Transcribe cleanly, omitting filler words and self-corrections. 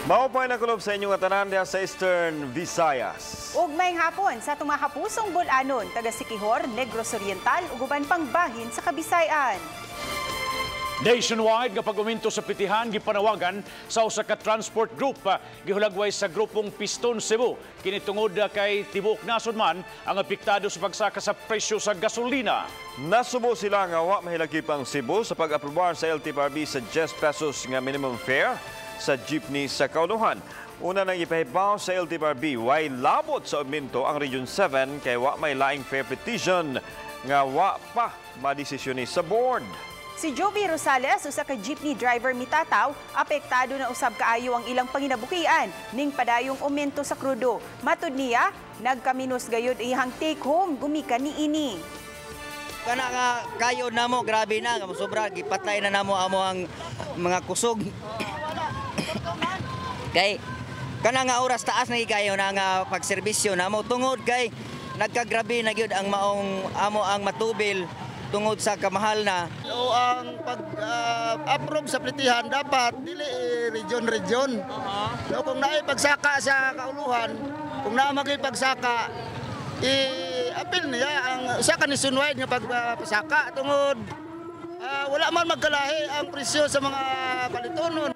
Maupay na kulob sa inyong atanan diha sa Eastern Visayas. Ug may hapon sa tumahapusong bulanon, taga Siquijor, Negros Oriental, ug uban pang bahin sa Kabisayan. Nationwide nga pag-uminto sa Plitehan gipanawagan sa usa ka transport group gihulagway sa grupong Piston Cebu kini tungod kay tibuok nasod man ang apektado sa pagsaka sa presyo sa gasolina. Nasubo sila nga wa mahilagip ang Cebu sa pag-aprobar sa LTFRB sa 10 pesos nga minimum fare sa jeepney sa Kauluhan. Una nang ipahibaw sa LTFRB, way labot sa Umento ang Region 7 kay wa may laing fare petition nga wa pa madesisyon sa board. Si Joby Rosales, usa ka jeepney driver mitataw, apektado na usab kaayo ang ilang panginabukian ning padayong aumento sa krudo. Matud niya, nagkaminos gayud ihang take home gumikan niini. Kana nga kayo namo grabe na sobra gipatay na namo amo ang mga kusog. Kay kana nga oras taas na kayo na nga pagserbisyo namo tungod kay nagkagrabe na gyud ang maong amo ang matubil tungod sa kamahal na. O ang pag-approve sa Plitehan dapat dili region-region. So, kung naay pagsaka sa Kauluhan, kung naa pagsaka, i-appeal niya ang sa kanisunwide nga pagpasaka tungod wala man magkalahi ang presyo sa mga balitonon.